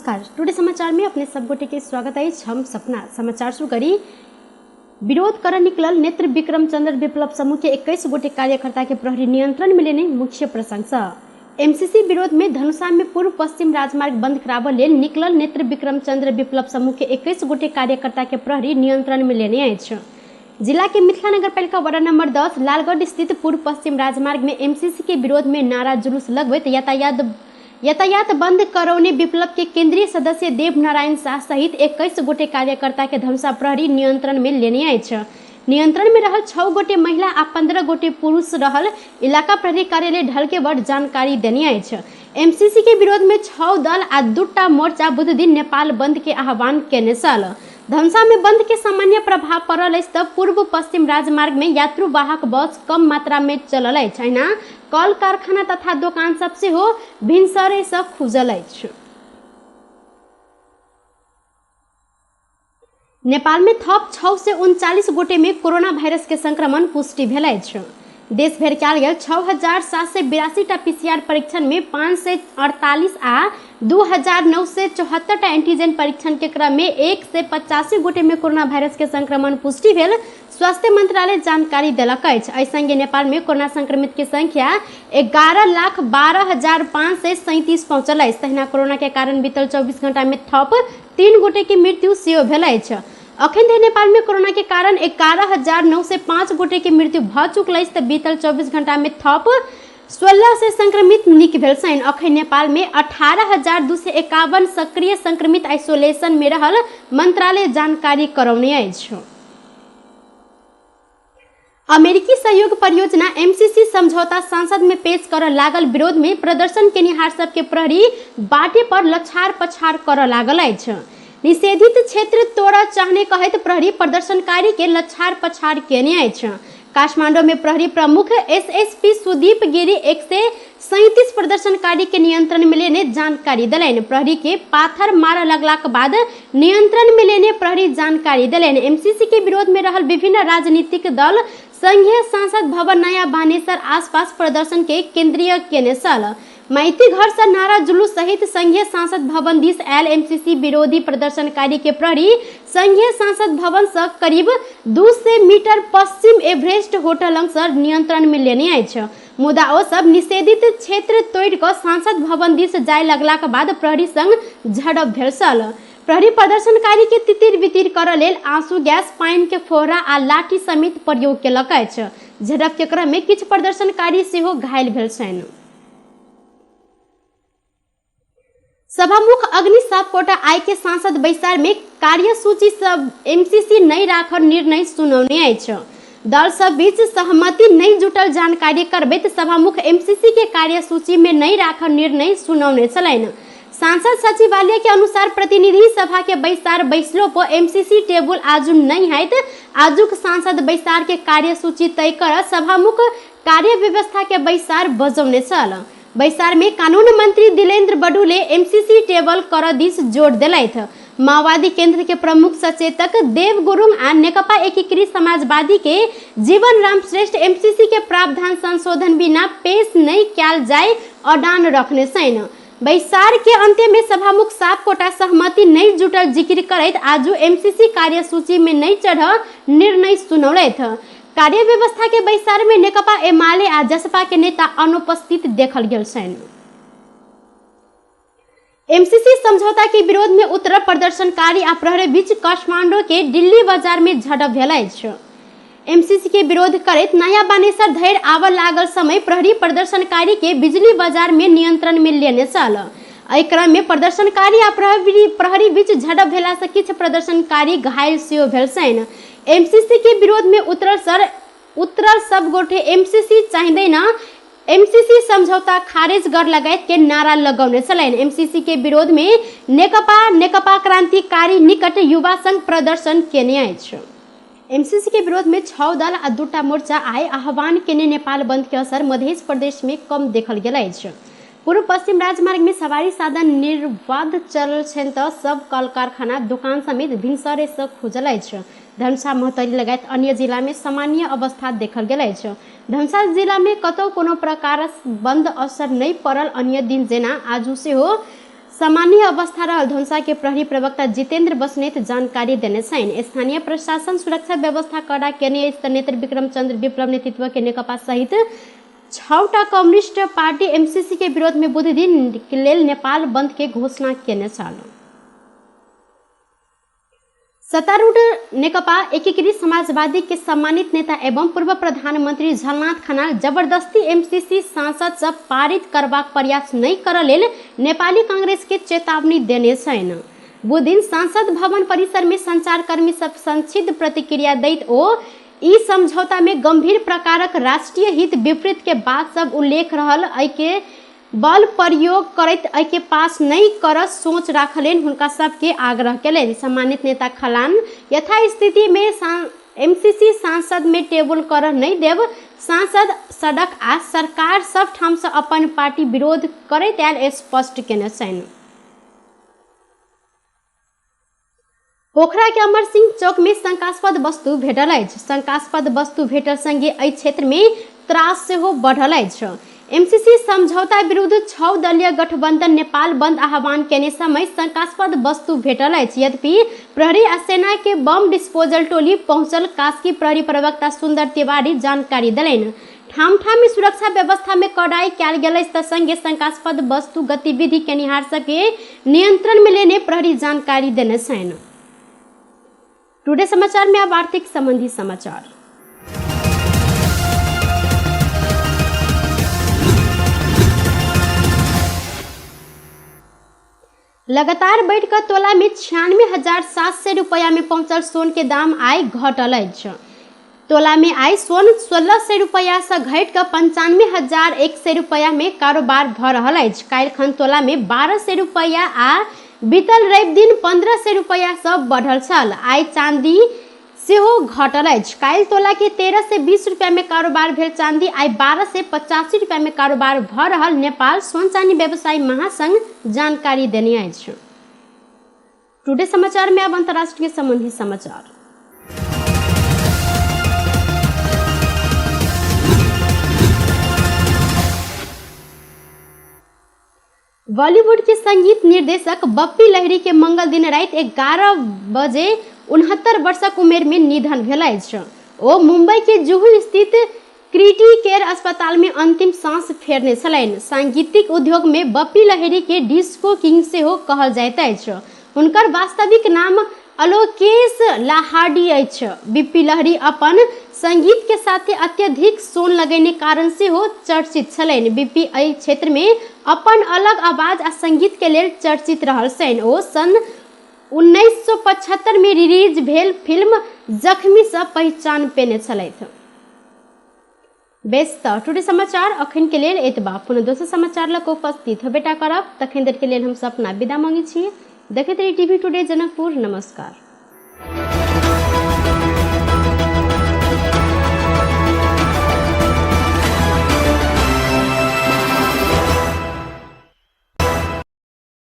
नमस्कार। टुडे समाचार में अपने सब गोटे के स्वागत है। हम सपना समाचार शुरू करी। विरोध कर निकलल नेत्र विक्रम चंद्र विप्लव समूह के 21 गोटे कार्यकर्ता के प्रहरी नियंत्रण में लेने मुख्य प्रशंसा। एमसीसी विरोध में धनुषा में पूर्व पश्चिम राजमार्ग बंद कराब लेल निकलल नेत्र विक्रम चंद्र विप्लव समूह के 21 गोटे कार्यकर्ता के प्रहरी नियंत्रण में लेने अछि। जिला के मिथिला नगरपालिका वार्ड नंबर 10 लालगढ़ स्थित पूर्व पश्चिम राजमार्ग में एमसीसी के विरोध में नारा जुलूस लगबैत यातायात बंद करौने विप्लव के केंद्रीय सदस्य देव नारायण शाह सहित 21 गोटे कार्यकर्ता के धनुषा प्रहरी नियंत्रण में लेने अछि। नियंत्रण में रहल 6 गोटे महिला आ 15 गोटे पुरुष रहल इलाका प्रहरी कार्यालय ढलके वर्ड जानकारी देने अछि। एमसीसी के विरोध में 6 दल आ 2टा मोर्चा बुध दिन नेपाल बंद के आह्वान केने छल। धनुषा में बंद के सामान्य प्रभाव पड़ल अछि तब पूर्व पश्चिम राजमार्ग में यात्रुवाहक बस कम मात्रा में चलल अछि। कल कारखाना तथा दुकान सब से हो भिनसरे से खुजल अछि। नेपाल में थप 6 से 39 गोटे में कोरोना वायरस के संक्रमण पुष्टि भेल अछि। देश भर कयल गेल 6,782 टा पीसीआर परीक्षण में 548 आ 2,974 टा एंटीजन परीक्षण के क्रम में 1 से 85 गोटे में कोरोना वायरस के संक्रमण पुष्टि भेल स्वास्थ्य मंत्रालय जानकारी देलक अछि। एहि संगे नेपाल में कोरोना संक्रमित की संख्या 11,12,537 पहुंचल अछि। तहिना कोरोना के कारण बीतल 24 घंटा में थप 3 गोटे की मृत्यु सेहो भेल अछि। अखन धरि नेपाल में कोरोना के कारण 11,905 गोटे की मृत्यु भ चुकल अछि। बीतल 24 घंटा में थप 16 से संक्रमित नीक भेल छनि। अखन नेपाल में 18,251 सक्रिय संक्रमित आइसोलेशन में रहल मंत्रालय जानकारी करौने अछि। अमेरिकी सहयोग परियोजना एमसीसी समझौता संसद में पेश कर लागल विरोध में प्रदर्शन केनिहार सब के प्रहरी बाटे पर लछार पछार कर लागल अछि। निषेधित क्षेत्र तोड़ा चाहने कहत प्रहरी प्रदर्शनकारी के लछार पछार केने अछि। काठमांडू में प्रहरी प्रमुख एसएसपी सुदीप गिरी 137 प्रदर्शनकारी के नियंत्रण में लेने जानकारी दिलैन। प्रहरी के पाथर मार लगला के बाद नियंत्रण में लेने प्रहरी जानकारी दिलैन। एमसीसी के विरोध में रहल विभिन्न राजनीतिक दल संघीय संसद भवन नया बानेसर आसपास प्रदर्शन के केंद्रीय केने छल। मैती घर से नारा जुलूस सहित संघीय संसद भवन दिस आयल एमसीसी विरोधी प्रदर्शनकारी के प्रहरी संघीय संसद भवन से करीब 200 मीटर पश्चिम एवरेस्ट होटल लंग से नियंत्रण में लेने अछि। मुदा ओ सब निषेधित क्षेत्र तोड़ कर संसद भवन दिस जाय लगला के बाद प्रहरी संग झड़प भेल छल। प्रहरी प्रदर्शनकारी के तितिर बितिर कर लेल आंसू गैस पानी के फोहरा आ लाठी समेत प्रयोग केलक अछि। झड़प के क्रम में किछु प्रदर्शनकारी सेहो घायल भेल छनि। सभामुख अग्नि सापकोटा आय के सांसद बैसार में कार्यसूची सब एमसीसी नहीं राखर निर्णय सुनौने अछि। दल सब बीच सहमति नहीं जुटल जानकारी करबैत सभामुख एमसीसी के कार्यसूची में नहीं राखर निर्णय सुनौने छलैन। सांसद सचिवालय के अनुसार प्रतिनिधि सभा के बैसार बैसलो पर एमसीसी टेबुल आजू नहीं है। आजुक सांसद बैसार के कार्यसूची तय कर सभामुख कार्य व्यवस्था के बैसार बजौने छल। बैसार में कानून मंत्री दिलेंद्र बडूले एमसीसी टेबल कर दिस जोर दिलैथ। माओवादी केंद्र के प्रमुख सचेतक देव गुरुङ आ नेकपा एकीकृत समाजवादी के जीवन राम श्रेष्ठ एमसीसी के प्रावधान संशोधन बिना पेश नहीं कयल जाय अडान रखने छन्। बैसार के अंत्य में सभामुख सापकोटा सहमति नहीं जुटल जिक्र करैत आजू एमसीसी कार्यसूची में नहीं चढ़ निर्णय सुनौलैथ। कार्य व्यवस्था के बैसार में नेकपा एमाले आ जसपा के नेता अनुपस्थित देखल गेल छन्। एमसीसी समझौता के विरोध में उतरल प्रदर्शनकारी आ प्रहरी बीच काठमांडू के दिल्ली बाजार में झड़प भेल अछि। एमसीसी के विरोध करैत नया बानेसर धरि आव लागल समय प्रहरी प्रदर्शनकारी के बिजली बाजार में नियंत्रण में लेने छल। एहि क्रम में प्रदर्शनकारी आ प्रहरी बीच झड़प भेला से किछु प्रदर्शनकारी घायल सेहो भेल छनि। एमसीसी के विरोध में उतरल सब गोटे एमसीसी चाहिदैन, एमसीसी समझौता खारिज कर लगायत के नारा लगौने छलैन। एमसीसी के विरोध में नेकपा क्रांतिकारी निकट युवा संघ प्रदर्शन केने अछि। एमसीसी के विरोध में 6 दल आ 2टा मोर्चा आय आह्वान केने नेपाल बंद के असर मध्य प्रदेश में कम देखल गेल अछि। पूर्व पश्चिम राजमार्ग में सवारी साधन निर्बाध चलल छनि तऽ सब कल कारखाना दुकान समेत भिनसरे से खुजल अछि। धनुषा महतरी लगायत अन्य जिला में सामान्य अवस्था देखल गेल अछि। धनुषा जिला में कतौ कोनो प्रकार बंद असर नहीं पड़ल। अन्य दिन जेना आजू से हो सामान्य अवस्था रहल धनुषा के प्रहरी प्रवक्ता जितेंद्र बसनेत जानकारी देने छन्। स्थानीय प्रशासन सुरक्षा व्यवस्था कड़ा केने नेता विक्रम चंद्र विप्लव नेतृत्व के नेकपा सहित 6टा कम्युनिस्ट पार्टी एमसीसी के विरोध में बुध दिन के लेल नेपाल बंद के घोषणा केने छल। सत्तारूढ़ नेकपा एकीकृत समाजवादी के सम्मानित नेता एवं पूर्व प्रधानमंत्री झलनाथ खनाल जबरदस्ती एमसीसी सांसद सब पारित करबाक प्रयास नहीं करऽ लेल नेपाली कांग्रेस के चेतावनी देने छन्। बुध दिन संसद भवन परिसर में संचारकर्मी सब संक्षिप्त प्रतिक्रिया दैत ओ ई समझौता में गंभीर प्रकारक राष्ट्रीय हित विपरीत के बात सब उल्लेख रहल के बल प्रयोग करैत के पास नहीं कर सोच राखलेन हुनका सबके आग्रह केलनि। सम्मानित नेता खलान यथास्थिति में एमसीसी सांसद में टेबल कर नहीं देव सांसद सड़क आ सरकार सब ठाम से अपन पार्टी विरोध करैत आयल स्पष्ट केने छनि। पोखरा के अमर सिंह चौक में शंकास्पद वस्तु भेटल अछि। शंकास्पद वस्तु भेटल संगे एहि क्षेत्र में त्रास सेहो बढ़ल अछि। एमसीसी समझौता विरुद्ध 6 दलीय गठबंधन नेपाल बंद आह्वान केने समय शंकास्पद वस्तु भेटल अछि। यद्यपि प्रहरी आ सेना के बम डिस्पोजल टोली पहुंचल कास्की प्रहरी प्रवक्ता सुंदर तिवारी जानकारी देलनि। ठाम ठाम में सुरक्षा व्यवस्था में कड़ाई कयल गेल त संगे शंकास्पद वस्तु गतिविधि केनिहार सबके नियंत्रण में लेने प्रहरी जानकारी देने छनि। टुडे समाचार में अब आर्थिक संबंधी समाचार। लगातार बढ़ कर तोला में 96,700 रुपया में पहुंचल सोन के दाम आइ घटल अछि। तोला में आइ सोन 1600 रुपया से घट कर 95,100 रुपया में कारोबार भ रहल अछि। काल्हि खन तोला में 1200 रुपया आ बीतल रवि दिन 1500 रुपया से बढ़ल छल। आइ चांदी सेहो घटल अछि। काल्हि तोला के 13 से 20 रुपया में कारोबार भेल चांदी आइ 12 से 85 रुपया में कारोबार भ रहल नेपाल सोन चांदी व्यवसायी महासंघ जानकारी देने अछि। टुडे समाचार में अब अंतर्राष्ट्रीय संबंधी समाचार। बॉलीवुड के संगीत निर्देशक बप्पी लहिरी के मंगल दिन रात 11 बजे 69 वर्षक उमेर में निधन भेल अछि। ओ मुंबई के जुहू स्थित क्रिटी केयर अस्पताल में अंतिम सांस फेरने छलनि। सांगीतिक उद्योग में बप्पी लहिरी के डिस्को किंग सेहो कहल जाइत अछि। हुनकर वास्तविक नाम अलोकेश लाहाडी अछि। बप्पी लहिरी अपन संगीत के साथे अत्यधिक सोन लगेने कारण से हो चर्चित छलनि। बप्पी एहि क्षेत्र में अपन अलग आवाज आ संगीत के लेल चर्चित रहल छनि। ओ सन 1975 में रिलीज भेल फिल्म जख्मी से पहचान पेने छलथि। बेस टुडे समाचार अखन के लेल एतबा। पुनः दोसर समाचार लग उपस्थित हेबेटा करब। तखन देर के लेल हम सब अपना विदा मांगे छी। देखैत रही टीवी टुडे जनकपुर। नमस्कार।